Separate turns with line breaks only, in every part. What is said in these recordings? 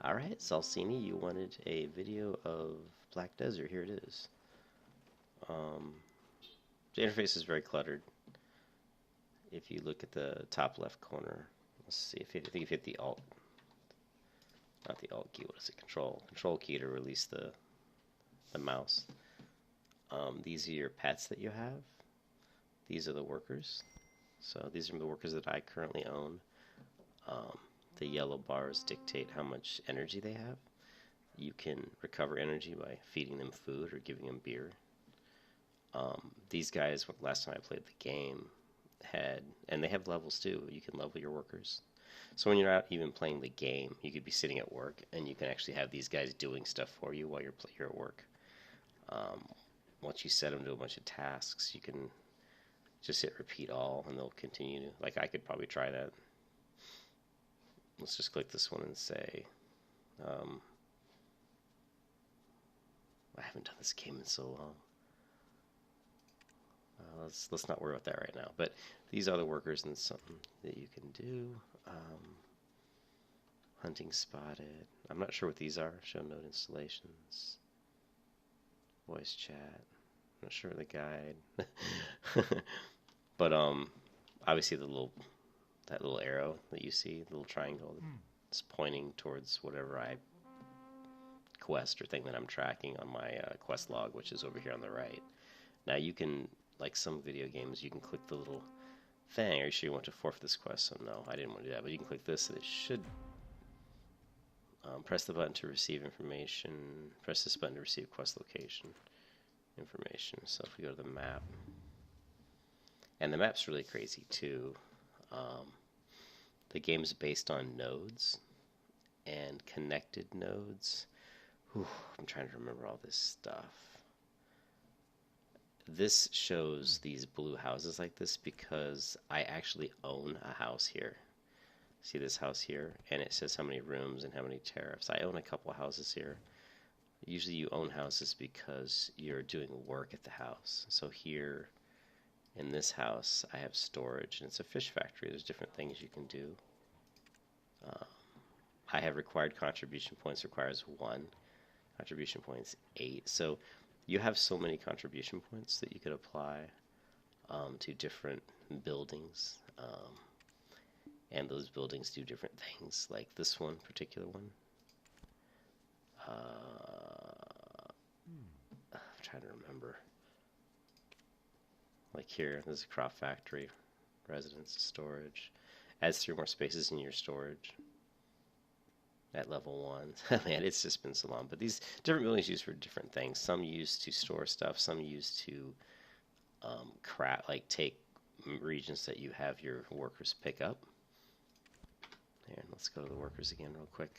Alright, Zalsini, you wanted a video of Black Desert. Here it is. Um, the interface is very cluttered. If you look at the top left corner, let's see, I think if you hit the Alt, not the Alt key, what is it? Control key to release the mouse. These are your pets that you have. These are the workers. So these are the workers that I currently own. The yellow bars dictate how much energy they have. You can recover energy by feeding them food or giving them beer. These guys, last time I played the game, and they have levels too. You can level your workers. So when you're not even playing the game, you could be sitting at work, and you can actually have these guys doing stuff for you while you're at work. Once you set them to a bunch of tasks, you can just hit repeat all, and they'll continue. Like, I could probably try that. Let's just click this one and say, I haven't done this game in so long. Let's not worry about that right now. But these are the workers, and something that you can do. Hunting spotted. I'm not sure what these are. Show node installations. Voice chat. I'm not sure of the guide. But obviously that little arrow that you see, the little triangle, it's pointing towards whatever quest or thing that I'm tracking on my quest log, which is over here on the right. Now you can, like some video games, you can click the little thing. Are you sure you want to forfeit this quest? So no, I didn't want to do that, but you can click this and it should press the button to receive information. Press this button to receive quest location information. So if we go to the map, and the map's really crazy too. The game's based on nodes and connected nodes. Whew, I'm trying to remember all this stuff. This shows these blue houses like this because I actually own a house here. See this house here? And it says how many rooms and how many tariffs. I own a couple houses here. Usually you own houses because you're doing work at the house. So here in this house I have storage, and it's a fish factory. There's different things you can do. I have required contribution points, requires 1. Contribution points 8. So you have so many contribution points that you could apply to different buildings, and those buildings do different things. Like this one, particular one. I'm trying to remember. Like here, there's a crop factory, residence, storage. Adds 3 more spaces in your storage at level 1. Man, it's just been so long. But these different buildings used for different things. Some used to store stuff. Some used to take regions that you have your workers pick up. And let's go to the workers again real quick.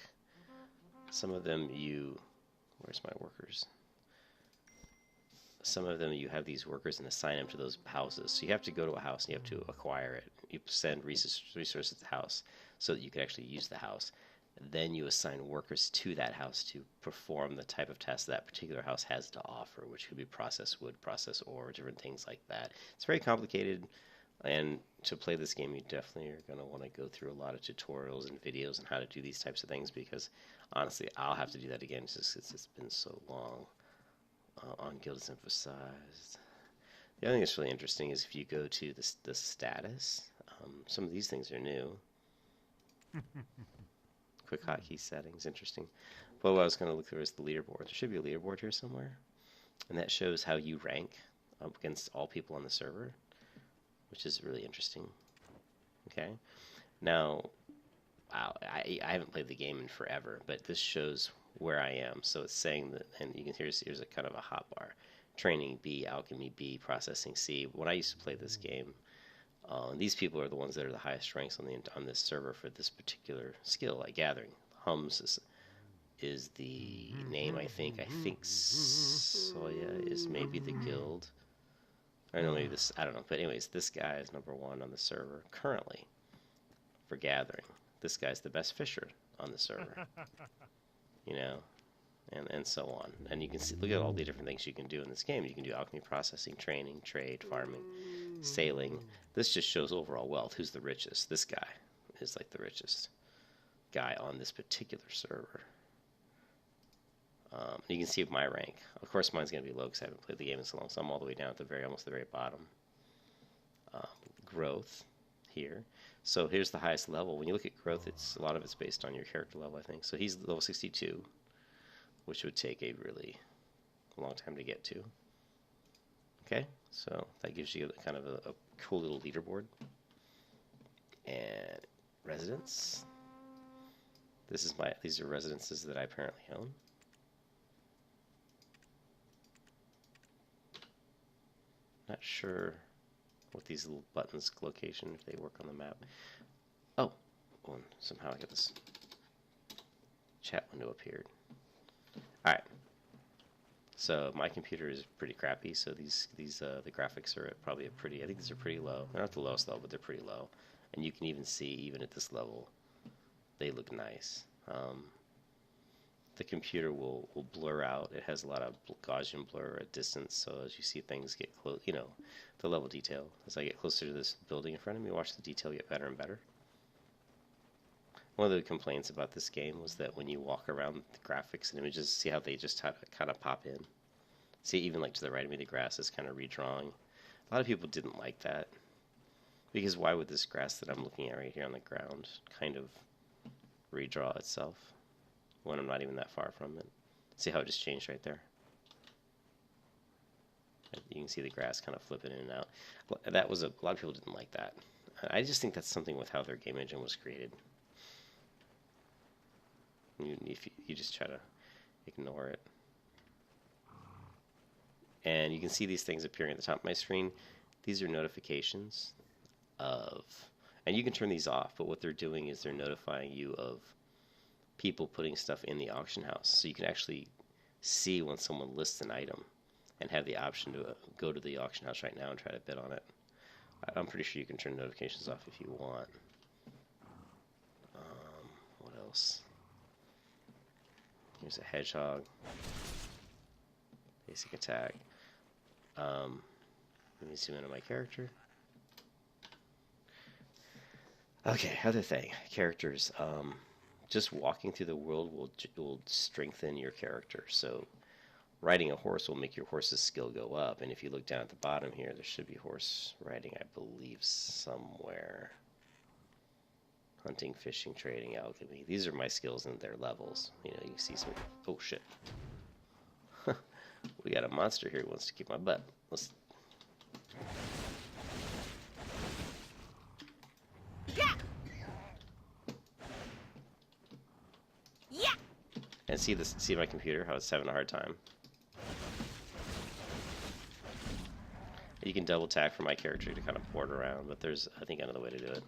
Some of them where's my workers? Some of them you have these workers and assign them to those houses. So you have to go to a house and you have to acquire it. You send resources to the house so that you can actually use the house. Then you assign workers to that house to perform the type of test that particular house has to offer, which could be process wood, process ore, different things like that. It's very complicated, and to play this game you definitely are going to want to go through a lot of tutorials and videos on how to do these types of things, because honestly I'll have to do that again just because it's been so long. On guilds emphasized. The other thing that's really interesting is if you go to the status, some of these things are new. Quick hotkey settings, interesting. But what I was going to look through is the leaderboard. There should be a leaderboard here somewhere, and that shows how you rank up against all people on the server, which is really interesting. Okay, now I haven't played the game in forever, but this shows where I am. So it's saying that, and you can here's a kind of a hotbar. Training B, alchemy B, processing C. When I used to play this game, these people are the ones that are the highest ranks on this server for this particular skill, like gathering. Hums is the name, I think. I think Soya is maybe the guild. I know maybe this, I don't know. But anyways, this guy is number 1 on the server currently for gathering. This guy's the best fisher on the server. You know, and so on. And you can see, look at all the different things you can do in this game. You can do alchemy, processing, training, trade, farming, sailing. This just shows overall wealth. Who's the richest? This guy is like the richest. guy on this particular server. You can see my rank. Of course, mine's going to be low because I haven't played the game in so long, so I'm all the way down at the almost the very bottom. Growth here. So here's the highest level. When you look at growth, a lot of it's based on your character level, I think. So he's level 62, which would take a really long time to get to. Okay, so that gives you kind of a cool little leaderboard. And residence. These are residences that I apparently own. Not sure what these little buttons location, if they work on the map. Oh, and somehow I got this chat window appeared. Alright. So my computer is pretty crappy, so the graphics are at probably I think these are pretty low. They're not the lowest level, but they're pretty low. And you can even see, even at this level, they look nice. The computer will blur out. It has a lot of Gaussian blur at distance, so as you see things get close, you know, the level detail. As I get closer to this building in front of me, watch the detail get better and better. One of the complaints about this game was that when you walk around the graphics and images, see how they just kind of pop in. See, even like to the right of me, the grass is kind of redrawing. A lot of people didn't like that, because why would this grass that I'm looking at right here on the ground kind of redraw itself when I'm not even that far from it? See how it just changed right there? You can see the grass kind of flipping in and out. That was a lot of people didn't like that. I just think that's something with how their game engine was created. You just try to ignore it. And you can see these things appearing at the top of my screen. These are notifications of, and you can turn these off, but what they're doing is they're notifying you of people putting stuff in the auction house. So you can actually see when someone lists an item and have the option to go to the auction house right now and try to bid on it. I'm pretty sure you can turn notifications off if you want. What else? Here's a hedgehog. Basic attack. Let me zoom in on my character. Okay, other thing. Characters. Just walking through the world will strengthen your character. So riding a horse will make your horse's skill go up. And if you look down at the bottom here, there should be horse riding, I believe, somewhere. Hunting, fishing, trading, alchemy. These are my skills and their levels. You know, you see some... Oh, shit. We got a monster here who wants to kick my butt. Let's... Yeah! Yeah! And see my computer, how it's having a hard time. You can double tap for my character to kind of port around, but there's, I think, another way to do it.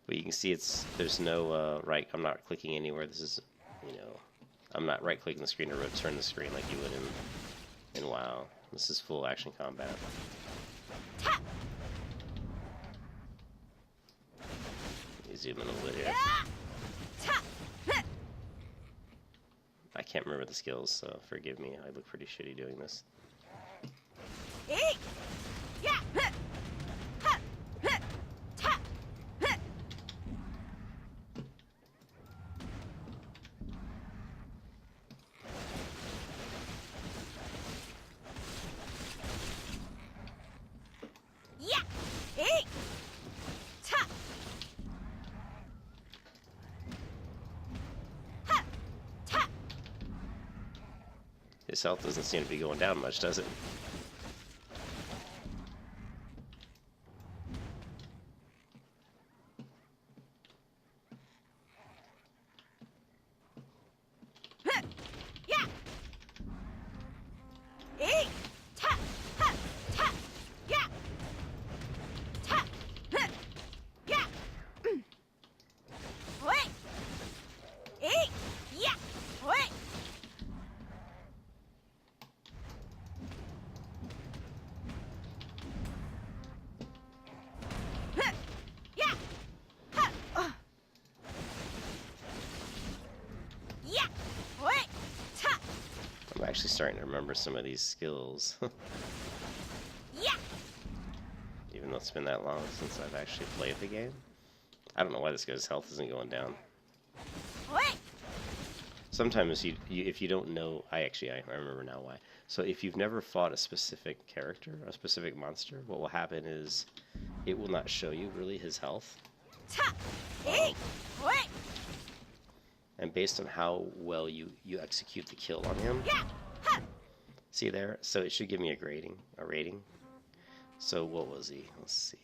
But you can see there's no right. I'm not clicking anywhere. This is, you know, I'm not right clicking the screen to return the screen like you would in WoW. This is full action combat. Let me zoom in a little bit here. I can't remember the skills, so forgive me. I look pretty shitty doing this. His health doesn't seem to be going down much, does it? actually starting to remember some of these skills.
Yeah.
Even though it's been that long since I've actually played the game. I don't know why this guy's health isn't going down.
What?
Sometimes if you don't know, I remember now why. So if you've never fought a specific character, a specific monster, what will happen is it will not show you really his health.
What?
And based on how well you execute the kill on him,
Yeah. Ha.
see there? So it should give me a rating. So what was he? Let's see.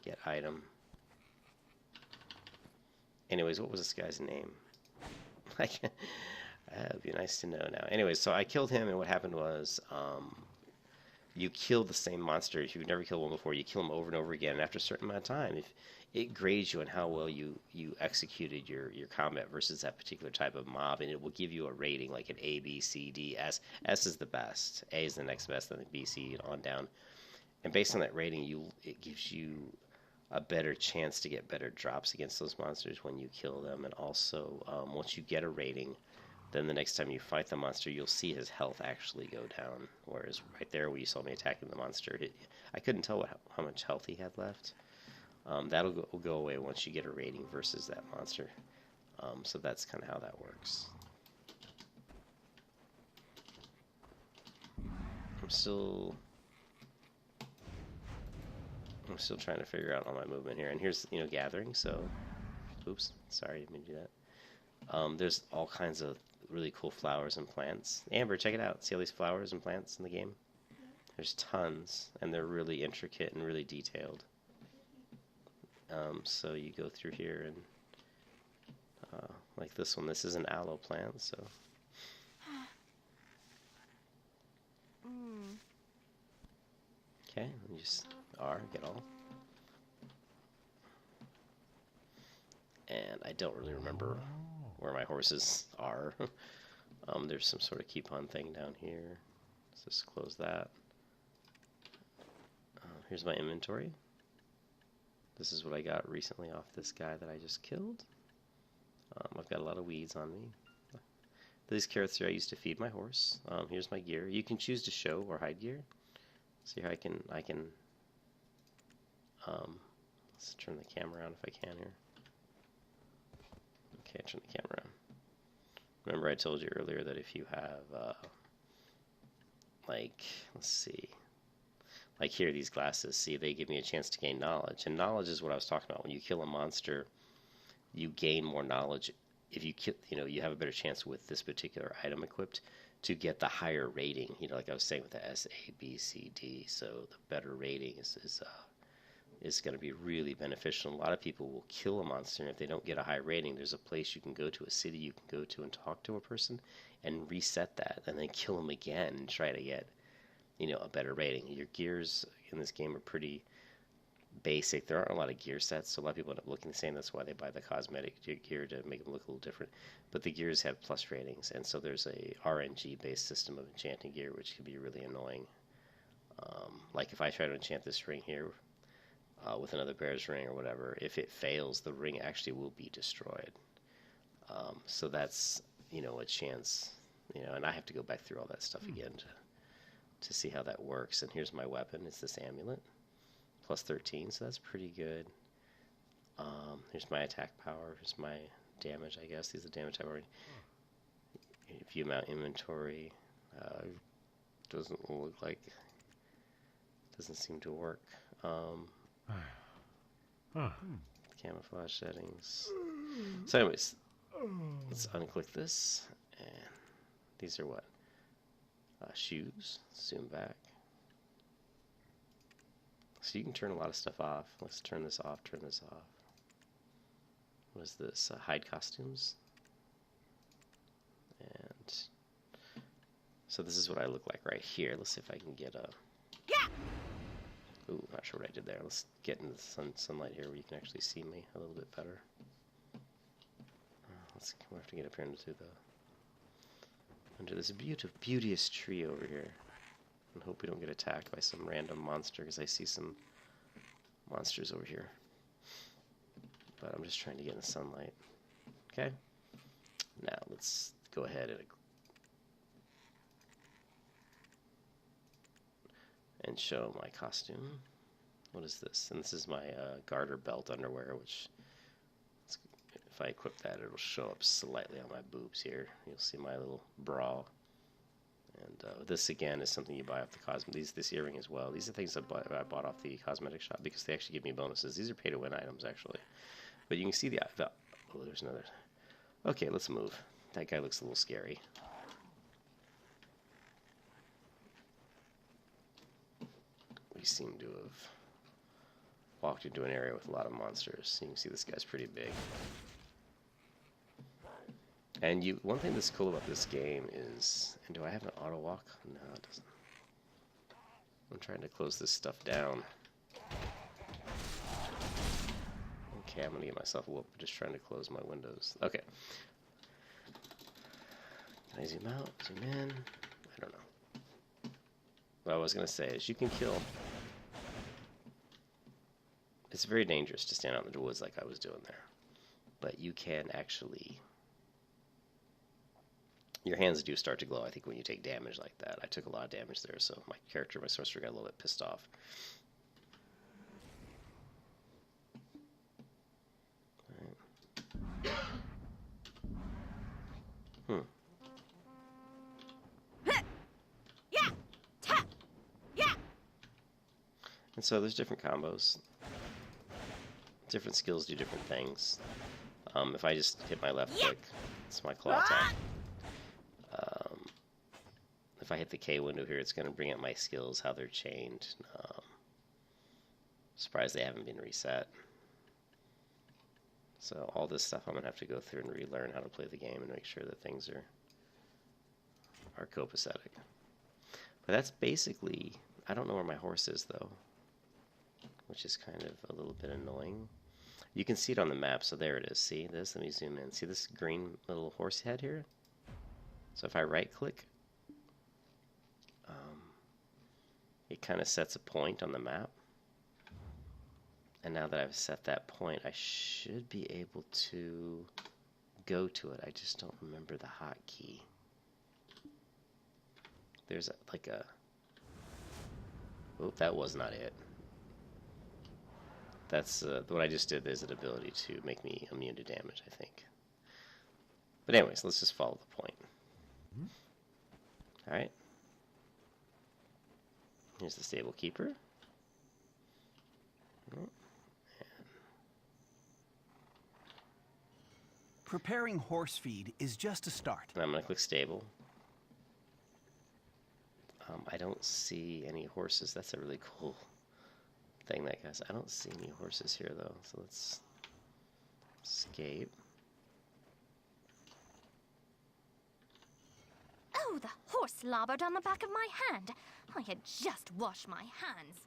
Get item. Anyways, what was this guy's name? That'd be nice to know now. Anyways, so I killed him, and what happened was, you kill the same monster. If you've never killed one before, you kill him over and over again. And after a certain amount of time, if it grades you on how well you executed your combat versus that particular type of mob, and it will give you a rating, like an A, B, C, D, S. S is the best. A is the next best, then B, C, on down. And based on that rating, it gives you a better chance to get better drops against those monsters when you kill them. And also, once you get a rating, then the next time you fight the monster, you'll see his health actually go down. Whereas right there where you saw me attacking the monster, I couldn't tell how much health he had left. That'll go away once you get a rating versus that monster. So that's kind of how that works. I'm still trying to figure out all my movement here. And here's, gathering, so... Oops, sorry, I didn't mean to do that. There's all kinds of really cool flowers and plants. Amber, check it out. See all these flowers and plants in the game? There's tons, and they're really intricate and really detailed. So you go through here and... like this one, this is an aloe plant, so... Okay, and just get all. And I don't really remember where my horses are. There's some sort of coupon thing down here. Let's just close that. Here's my inventory. This is what I got recently off this guy that I just killed. I've got a lot of weeds on me. These carrots here I used to feed my horse. Here's my gear. You can choose to show or hide gear. See here, I can let's turn the camera on if I can here. Okay, turn the camera on. Remember I told you earlier that if you have, let's see, like here, these glasses, see, they give me a chance to gain knowledge. And knowledge is what I was talking about. When you kill a monster, you gain more knowledge. If you kill, you have a better chance with this particular item equipped to get the higher rating, like I was saying with the S, A, B, C, D. So the better rating is going to be really beneficial. A lot of people will kill a monster, and if they don't get a high rating, there's a place you can go to, a city you can go to and talk to a person and reset that, and then kill them again and try to get, a better rating. Your gears in this game are pretty basic. There aren't a lot of gear sets, so a lot of people end up looking the same. That's why they buy the cosmetic gear to make them look a little different. But the gears have plus ratings, and so there's a RNG-based system of enchanting gear, which can be really annoying. Like if I try to enchant this ring here with another bear's ring or whatever, if it fails, the ring actually will be destroyed. So that's, a chance, and I have to go back through all that stuff again to see how that works. And here's my weapon. It's this amulet. Plus 13, so that's pretty good. Here's my attack power. Here's my damage, I guess. These are the damage I've already... View mount inventory. Doesn't look like... Doesn't seem to work. Camouflage settings. So anyways, let's unclick this. And these are what? Shoes. Zoom back. So you can turn a lot of stuff off. Let's turn this off, turn this off. What is this? Hide costumes. And so this is what I look like right here. Let's see if I can get a...
Yeah.
Ooh, not sure what I did there. Let's get into the sunlight here where you can actually see me a little bit better. We'll have to get up here into this beauteous tree over here. And hope we don't get attacked by some random monster, because I see some monsters over here. But I'm just trying to get in the sunlight. Okay? Now let's go ahead and and show my costume. What is this? And this is my garter belt underwear, which if I equip that, it'll show up slightly on my boobs here. You'll see my little bra. And this again is something you buy off the cosmetic. This earring as well. These are things I bought off the cosmetic shop because they actually give me bonuses. These are pay-to-win items actually. But you can see the oh, there's another. Okay, let's move. That guy looks a little scary. We seem to have walked into an area with a lot of monsters. You can see this guy's pretty big. And one thing that's cool about this game is, and do I have an auto walk? No, it doesn't. I'm trying to close this stuff down. Okay, I'm gonna get myself a whoop just trying to close my windows. Okay. Can I zoom out? Zoom in? I don't know. What I was gonna say is you can kill. It's very dangerous to stand out in the woods like I was doing there. But you can actually... Your hands do start to glow, I think, when you take damage like that. I took a lot of damage there, so my character, my sorcerer, got a little bit pissed off. Right. And so there's different combos. Different skills do different things. If I just hit my left click, it's my claw attack. If I hit the K window here, it's going to bring up my skills, how they're chained. Surprised they haven't been reset. So all this stuff I'm going to have to go through and relearn how to play the game and make sure that things are copacetic. But that's basically... I don't know where my horse is, though, which is kind of a little bit annoying. You can see it on the map, so there it is. See this? Let me zoom in. See this green little horse head here? So if I right-click, it kind of sets a point on the map. And now that I've set that point, I should be able to go to it. I just don't remember the hotkey. There's like a... Oh, that was not it. That's what I just did. There's an ability to make me immune to damage, I think. But anyways, let's just follow the point. All right. Here's the stable keeper.
Preparing horse feed is just a start.
And I'm going to click stable. I don't see any horses. That's a really cool thing, that guys. I don't see any horses here, though. So let's escape.
Oh, the horse slobbered on the back of my hand. I had just washed my hands.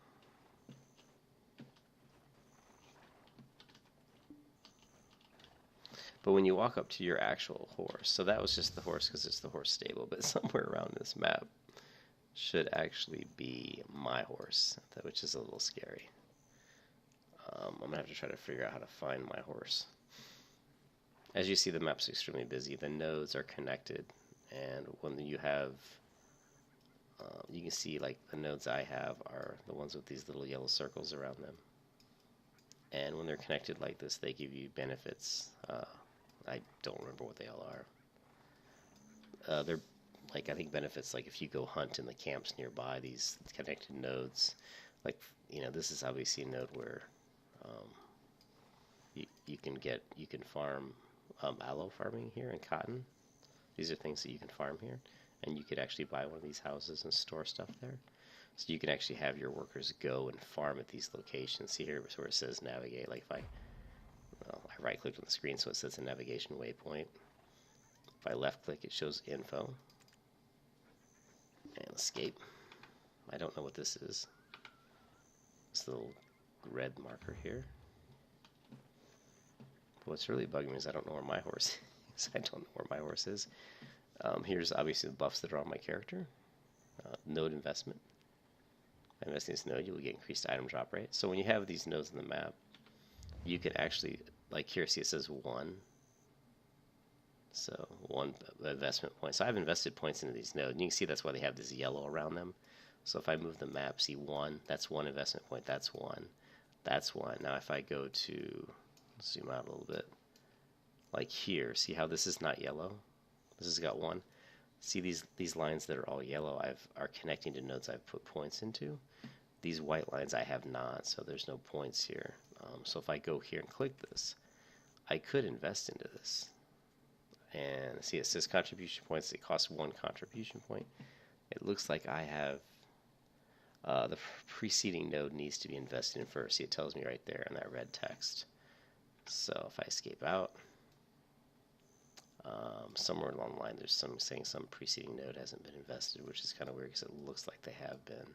But when you walk up to your actual horse, so that was just the horse because it's the horse stable, but somewhere around this map should actually be my horse, which is a little scary. I'm going to have to try to figure out how to find my horse. As you see, the map's extremely busy. The nodes are connected, and when you have, you can see like the nodes I have are the ones with these little yellow circles around them. And when they're connected like this, they give you benefits. I don't remember what they all are. They're like, I think benefits like if you go hunt in the camps nearby, these connected nodes, like, you know, this is obviously a node where you can farm aloe farming here and cotton. These are things that you can farm here, and you could actually buy one of these houses and store stuff there. So you can actually have your workers go and farm at these locations. See here where it says navigate. Like if I right-clicked on the screen, so it says a navigation waypoint. If I left-click, it shows info. And escape. I don't know what this is. This little red marker here. But what's really bugging me is I don't know where my horse is. I don't know where my horse is. Here's obviously the buffs that are on my character. Node investment. By investing in this node, you will get increased item drop rate. So when you have these nodes on the map, you can actually, like here, see it says 1. So 1 investment point. So I've invested points into these nodes. And you can see that's why they have this yellow around them. So if I move the map, see 1, that's 1 investment point, that's 1, that's 1. Now if I go to, zoom out a little bit, like here, see how this is not yellow? This has got 1. See these lines that are all yellow are connecting to nodes I've put points into. These white lines I have not, so there's no points here. So if I go here and click this, I could invest into this. And see, it says contribution points. It costs 1 contribution point. It looks like I have the preceding node needs to be invested in first. See, it tells me right there in that red text. So if I escape out, somewhere along the line there's some saying some preceding node hasn't been invested, which is kind of weird because it looks like they have been.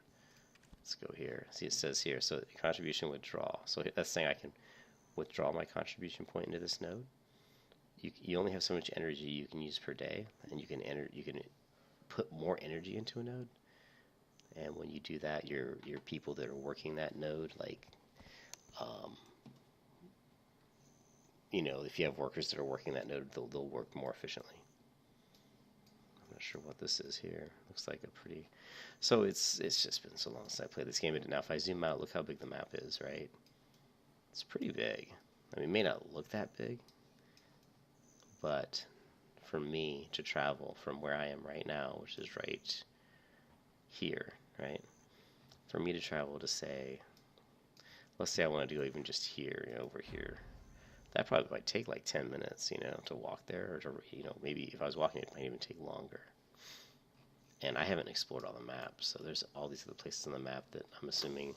Let's go here. See, it says here, so contribution withdrawal. So that's saying I can withdraw my contribution point into this node. You only have so much energy you can use per day, and you can put more energy into a node. And when you do that, your people that are working that node, like, you know, if you have workers that are working that node, they'll work more efficiently. I'm not sure what this is here. Looks like a pretty. So it's just been so long since I played this game. Now if I zoom out, look how big the map is, right? It's pretty big. I mean, it may not look that big, but for me to travel from where I am right now, which is right here, right? For me to travel to say, let's say I want to go even just here, you know, over here. That probably might take like 10 minutes, you know, to walk there, or to, you know, maybe if I was walking, it might even take longer. And I haven't explored all the maps, so there's all these other places on the map that I'm assuming,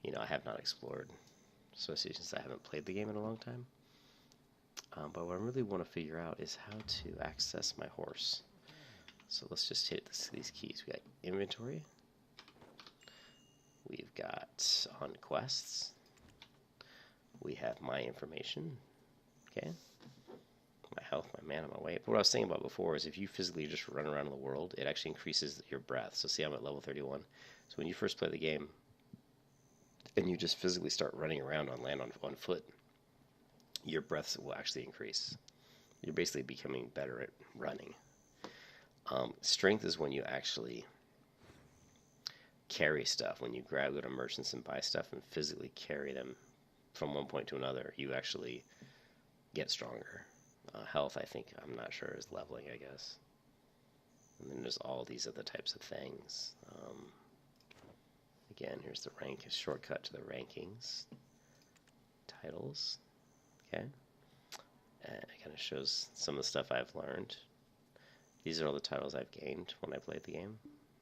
you know, I have not explored, especially since I haven't played the game in a long time. But what I really want to figure out is how to access my horse. So let's just hit these keys. We got inventory. We've got on quests. We have my information. Okay. My health, my mana, my weight. But what I was saying about before is if you physically just run around in the world, it actually increases your breath. So see, I'm at level 31. So when you first play the game and you just physically start running around on land on foot, your breaths will actually increase. You're basically becoming better at running. Strength is when you actually carry stuff. When you go to merchants and buy stuff and physically carry them from one point to another, you actually get stronger. Health, I think, I'm not sure, is leveling, I guess. And then there's all these other types of things. Again, here's the rank, a shortcut to the rankings. Titles. Okay. And it kind of shows some of the stuff I've learned. These are all the titles I've gained when I played the game.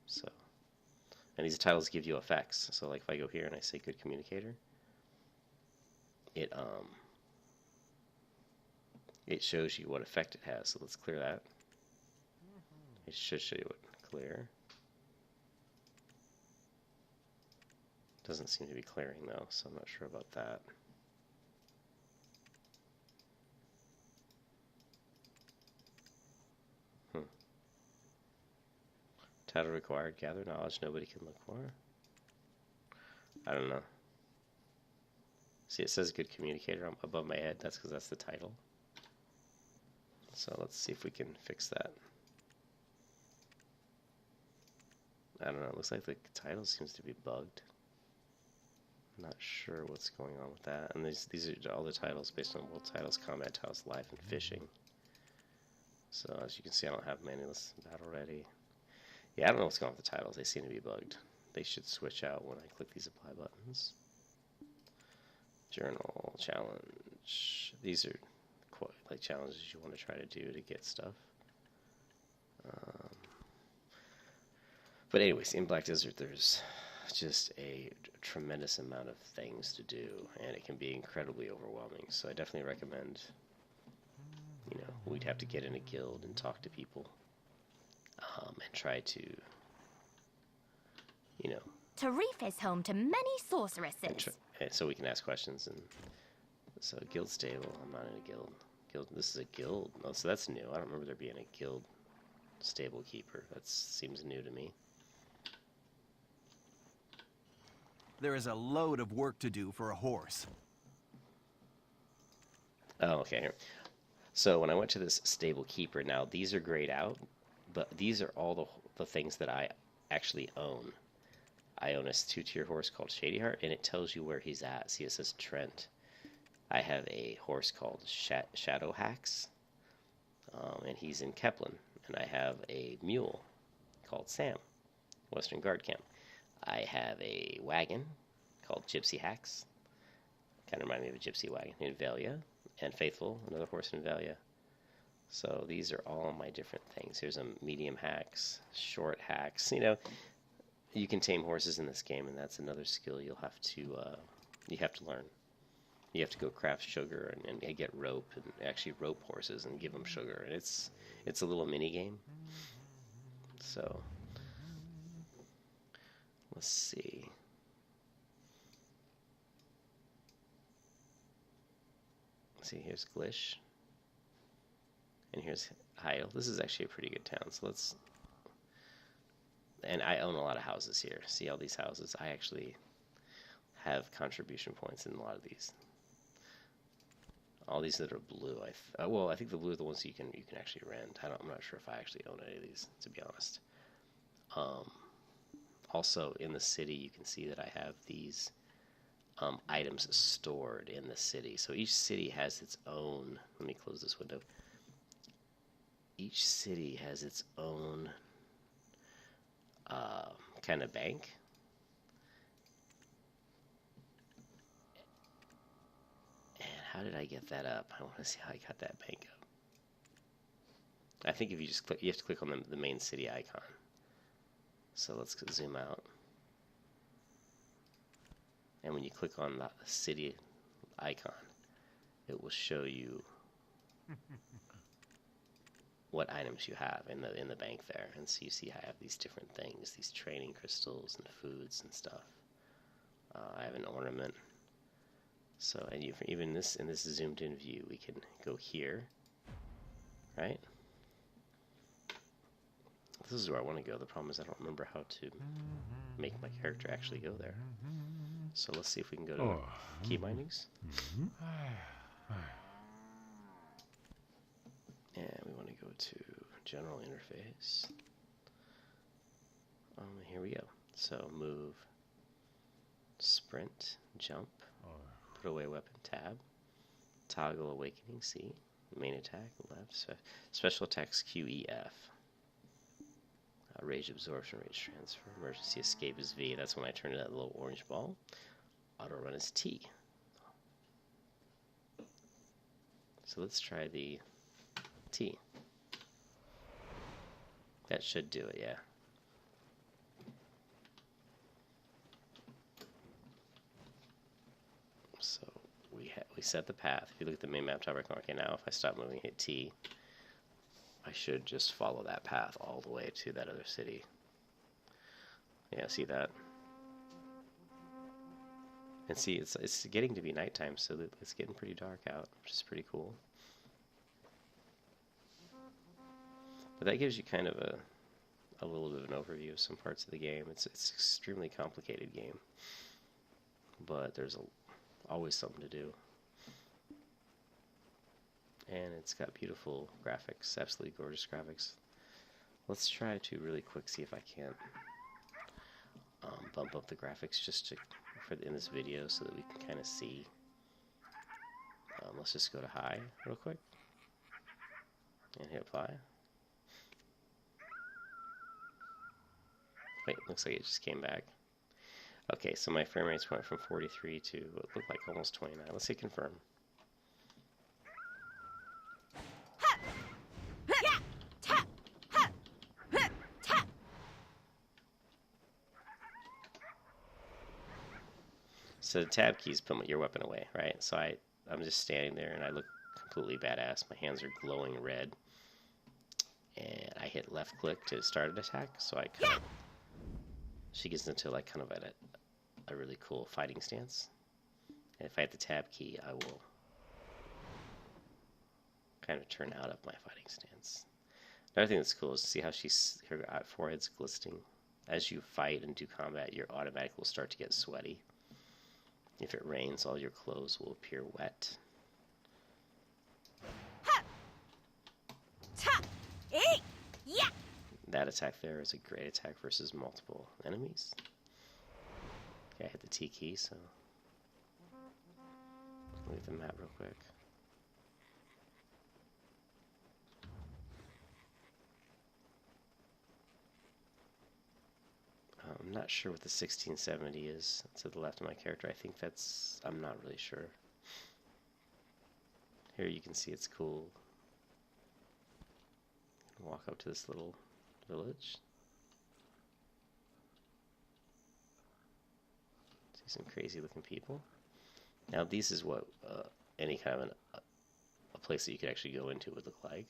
So, and these titles give you effects. So like if I go here and I say good communicator, it shows you what effect it has. So let's clear that. It should show you what clear. Doesn't seem to be clearing though, so I'm not sure about that. Title required, gather knowledge nobody can look for. I don't know. See, it says good communicator above my head. That's because that's the title. So let's see if we can fix that. I don't know. It looks like the title seems to be bugged. I'm not sure what's going on with that. And these are all the titles based on world titles, combat titles, life, and fishing. So as you can see, I don't have many. Let's battle ready. Yeah, I don't know what's going on with the titles. They seem to be bugged. They should switch out when I click these apply buttons. Journal, challenge. These are quite like challenges you want to try to do to get stuff. But anyways, in Black Desert, there's just a tremendous amount of things to do, and it can be incredibly overwhelming. So I definitely recommend, you know, we'd have to get in a guild and talk to people. And try to, you know...
Tarif is home to many sorceresses.
So we can ask questions. And so guild stable. I'm not in a guild. This is a guild. Oh, so that's new. I don't remember there being a guild stable keeper. That seems new to me.
There is a load of work to do for a horse.
Oh, okay. Here. So when I went to this stable keeper, now these are grayed out. But these are all the things that I actually own. I own a 2-tier horse called Shady Heart, and it tells you where he's at. See, it says Trent. I have a horse called Shadow Hacks, and he's in Keplin. And I have a mule called Sam, Western Guard Camp. I have a wagon called Gypsy Hacks. Kind of remind me of a gypsy wagon in Velia. And Faithful, another horse in Velia. So these are all my different things. Here's a medium hacks, short hacks. You know, you can tame horses in this game, and that's another skill you have to learn. You have to go craft sugar and get rope and actually rope horses and give them sugar. And it's a little mini game. So let's see. See, here's Glish. And here's Heil. This is actually a pretty good town. So let's... And I own a lot of houses here. See all these houses? I actually have contribution points in a lot of these. All these that are blue. I think the blue are the ones you can actually rent. I'm not sure if I actually own any of these, to be honest. Also, in the city, you can see that I have these items stored in the city. So each city has its own... Let me close this window. Each city has its own kind of bank. And how did I get that up? I want to see how I got that bank up. I think if you just click, you have to click on the main city icon. So let's zoom out. And when you click on the city icon, it will show you what items you have in the bank there. And so you see I have these different things, these training crystals and foods and stuff. I have an ornament. So, and even in this zoomed in view, we can go here, right? This is where I want to go. The problem is I don't remember how to make my character actually go there. So let's see if we can go to key bindings. And we want to go to general interface. Here we go. So move, sprint, jump, put away weapon, tab, toggle awakening, C, main attack, left, special attacks, Q, E, F. Rage absorption, rage transfer, emergency escape is V. That's when I turn to that little orange ball. Auto run is T. So let's try the T. That should do it, yeah. So we set the path. If you look at the main map top right corner, okay, now if I stop moving, hit T, I should just follow that path all the way to that other city. Yeah, see that? And see, it's getting to be nighttime, so it's getting pretty dark out, which is pretty cool. But that gives you kind of a little bit of an overview of some parts of the game. It's an extremely complicated game, but there's always something to do. And it's got beautiful graphics, absolutely gorgeous graphics. Let's try to really quick see if I can't bump up the graphics just in this video so that we can kind of see. Let's just go to high real quick and hit apply. Wait, looks like it just came back. Okay, so my frame rates went from 43 to what looked like almost 29. Let's hit confirm. So the tab keys put your weapon away, right? So I'm just standing there and I look completely badass. My hands are glowing red. And I hit left click to start an attack. So I kind of... She gets into like kind of a really cool fighting stance. And if I hit the tab key, I will kind of turn out of my fighting stance. Another thing that's cool is to see how her forehead's glistening. As you fight and do combat, your automatic will start to get sweaty. If it rains, all your clothes will appear wet. That attack there is a great attack versus multiple enemies. Okay, I hit the T key, so look at the map real quick. I'm not sure what the 1670 is to the left of my character. I think that's... I'm not really sure. Here you can see it's cool. Walk up to this little village. See some crazy looking people. Now this is what any kind of a place that you could actually go into would look like.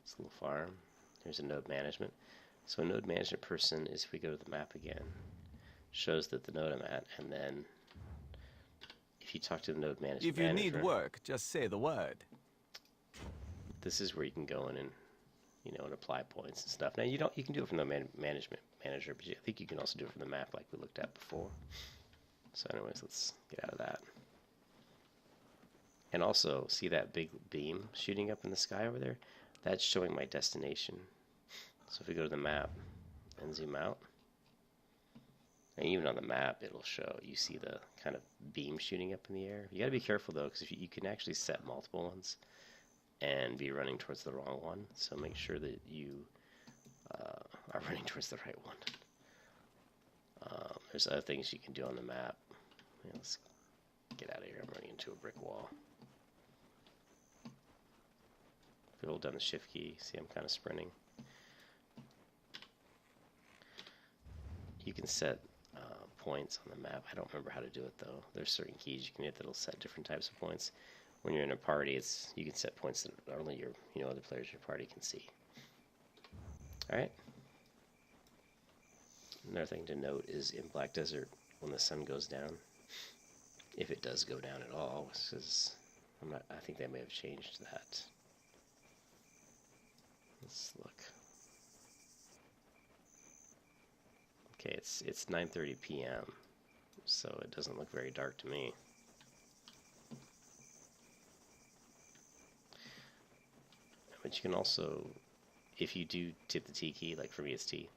It's a little farm. There's a node management. So a node management person is, if we go to the map again, shows that the node I'm at, and then if you talk to the node management
If you
manager,
need work, just say the word.
this is where you can go in and, you know, and apply points and stuff. Now you can do it from the management manager, but I think you can also do it from the map like we looked at before. So anyways, let's get out of that. And also, see that big beam shooting up in the sky over there? That's showing my destination. So if we go to the map and zoom out, and even on the map, it'll show, you see the kind of beam shooting up in the air. You gotta be careful though, because you can actually set multiple ones and be running towards the wrong one. So make sure that you are running towards the right one. There's other things you can do on the map. Yeah, let's get out of here. I'm running into a brick wall. If we hold down the shift key, see I'm kind of sprinting. You can set points on the map. I don't remember how to do it though. There's certain keys you can hit that'll set different types of points. When you're in a party, you can set points that only your other players in your party can see. All right. Another thing to note is in Black Desert, when the sun goes down, if it does go down at all, because I think they may have changed that. Let's look. Okay, it's 9:30 p.m., so it doesn't look very dark to me. But you can also, if you do tip the T key, like for me it's T,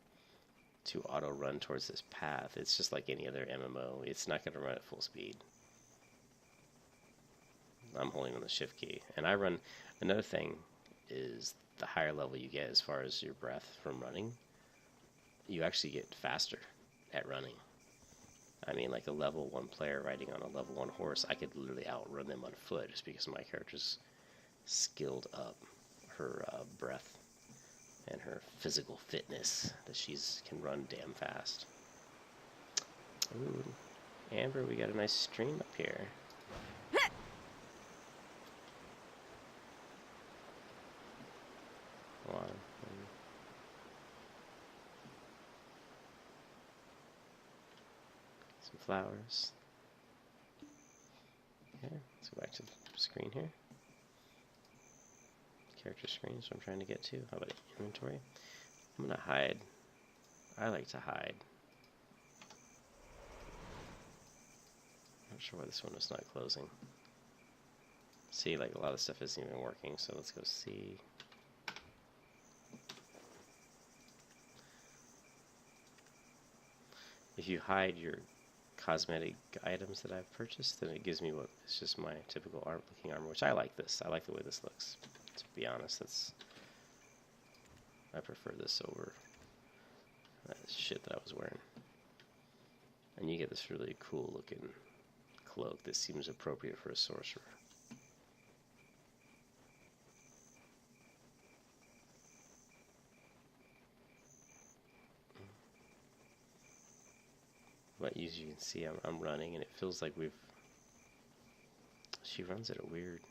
to auto run towards this path, it's just like any other MMO. It's not going to run at full speed. I'm holding on the shift key. And I run, another thing is the higher level you get as far as your breath from running, you actually get faster at running. I mean, like a level 1 player riding on a level 1 horse, I could literally outrun them on foot just because my character's skilled up her breath and her physical fitness that can run damn fast. Ooh, Amber, we got a nice stream up here. Hold on. Some flowers. Okay, let's go back to the screen here. Character screen, so I'm trying to get to. How about inventory? I'm gonna hide. I like to hide. Not sure why this one is not closing. See, like a lot of stuff isn't even working, so let's go see. If you hide your cosmetic items that I've purchased, then it gives me what is just my typical looking armor, which I like this. I like the way this looks. To be honest, I prefer this over that shit that I was wearing. And you get this really cool looking cloak that seems appropriate for a sorcerer. But as you can see, I'm running, and it feels like she runs at a weird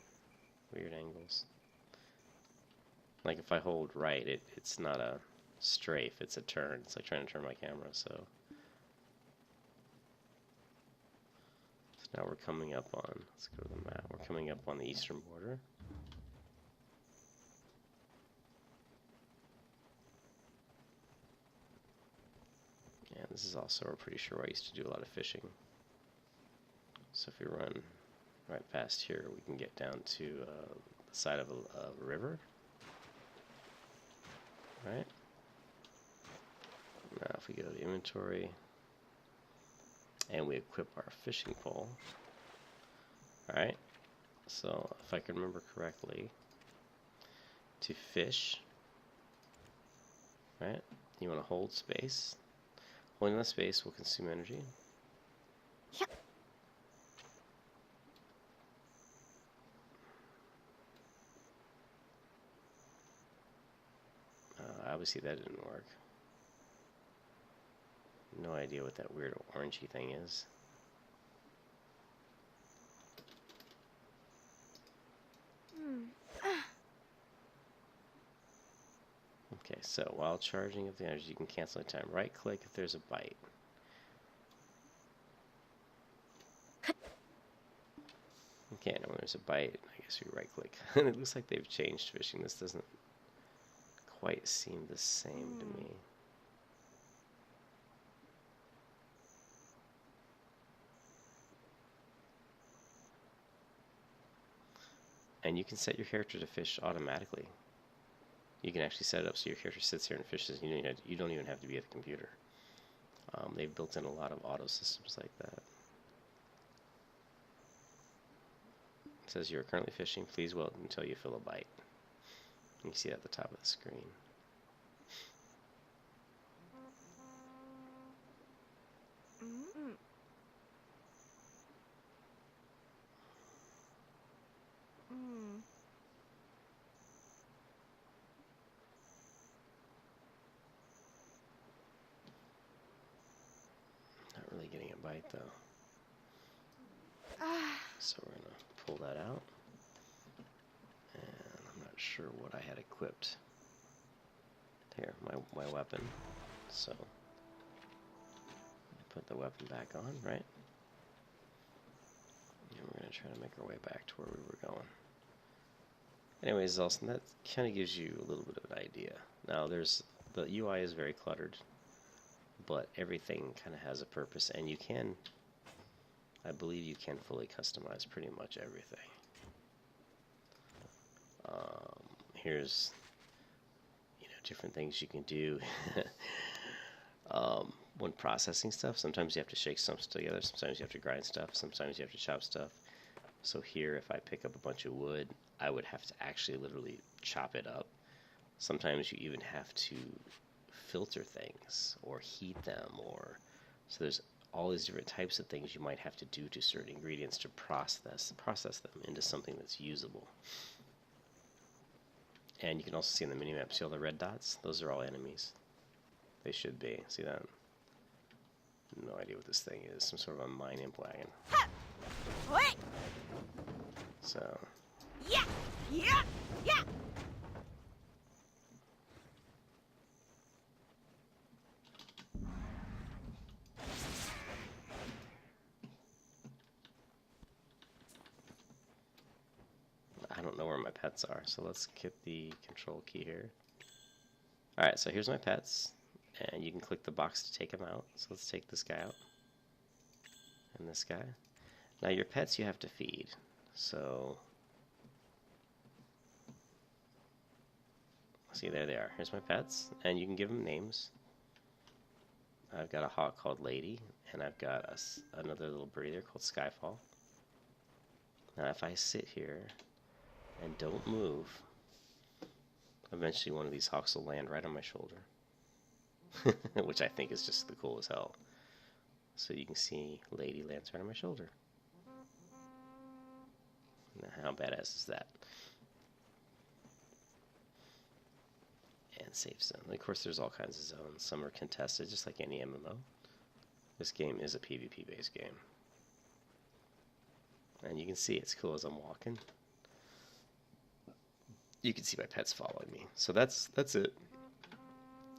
angles. Like if I hold right, it's not a strafe, it's a turn. It's like trying to turn my camera, so now we're coming up on, let's go to the map, we're coming up on the eastern border. And this is also, we're pretty sure I used to do a lot of fishing. So if we run right past here, we can get down to the side of a river. Right? Now if we go to inventory, And we equip our fishing pole. Alright, so if I can remember correctly, to fish, right, you want to hold space. Holding that space will consume energy.
Yeah.
Obviously that didn't work. No idea what that weird orangey thing is. Okay, so while charging up the energy, you can cancel any time. Right click if there's a bite. Okay, now when there's a bite, I guess we right click. And it looks like they've changed fishing. This doesn't quite seem the same to me. And you can set your character to fish automatically. You can actually set it up so your character sits here and fishes. You don't even have to be at the computer. They've built in a lot of auto systems like that. It says you're currently fishing. Please wait until you feel a bite. You can see it at the top of the screen. Not really getting a bite though. So we're gonna pull that out. And I'm not sure what I had equipped. Here, my weapon. So put the weapon back on, right? And we're gonna try to make our way back to where we were going. Anyways, Zalsin, that kind of gives you a little bit of an idea. Now, the UI is very cluttered, but everything kind of has a purpose, and you can, I believe you can fully customize pretty much everything. Here's, different things you can do. When processing stuff, sometimes you have to shake stuff together, sometimes you have to grind stuff, sometimes you have to chop stuff. So here, if I pick up a bunch of wood, I would have to actually literally chop it up. Sometimes you even have to filter things or heat them, so there's all these different types of things you might have to do to certain ingredients to process them into something that's usable. And you can also see in the minimap, see all the red dots? Those are all enemies. They should be. See that? No idea what this thing is. Some sort of a mine imp wagon.
Wait.
So.
Yeah. Yeah. Yeah.
I don't know where my pets are, so let's get the control key here. Alright, so here's my pets, and you can click the box to take them out. So let's take this guy out, and this guy. Now your pets you have to feed, so... See, there they are. Here's my pets, and you can give them names. I've got a hawk called Lady, and I've got another little breeder called Skyfall. Now if I sit here and don't move, eventually one of these hawks will land right on my shoulder. Which I think is just the cool as hell. So you can see Lady lands right on my shoulder. Now how badass is that? And safe zone. And of course there's all kinds of zones. Some are contested, just like any MMO. This game is a PvP based game. And you can see it's cool as I'm walking. You can see my pets following me. So that's it.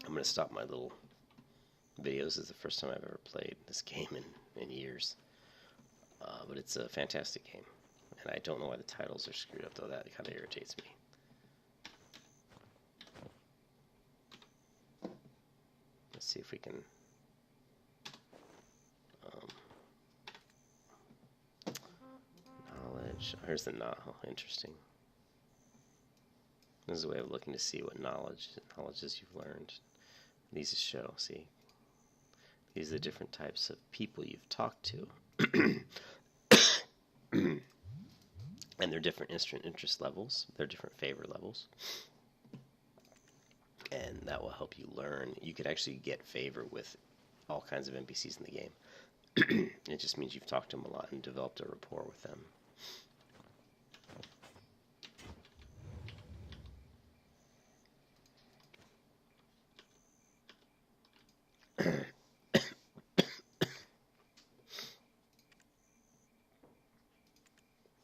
I'm going to stop my little videos. This is the first time I've ever played this game in years. But it's a fantastic game. And I don't know why the titles are screwed up, though. That kind of irritates me. Let's see if we can... knowledge. Oh, here's the knowledge. Oh, interesting. This is a way of looking to see what knowledges you've learned. These show, see? These are the different types of people you've talked to. And they're different interest levels. They're different favor levels. And that will help you learn. You could actually get favor with all kinds of NPCs in the game. It just means you've talked to them a lot and developed a rapport with them.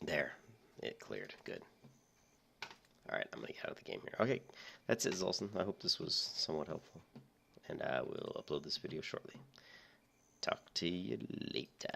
There. It cleared. Good. Alright, I'm going to get out of the game here. Okay, that's it, Zalsin. I hope this was somewhat helpful. And I will upload this video shortly. Talk to you later.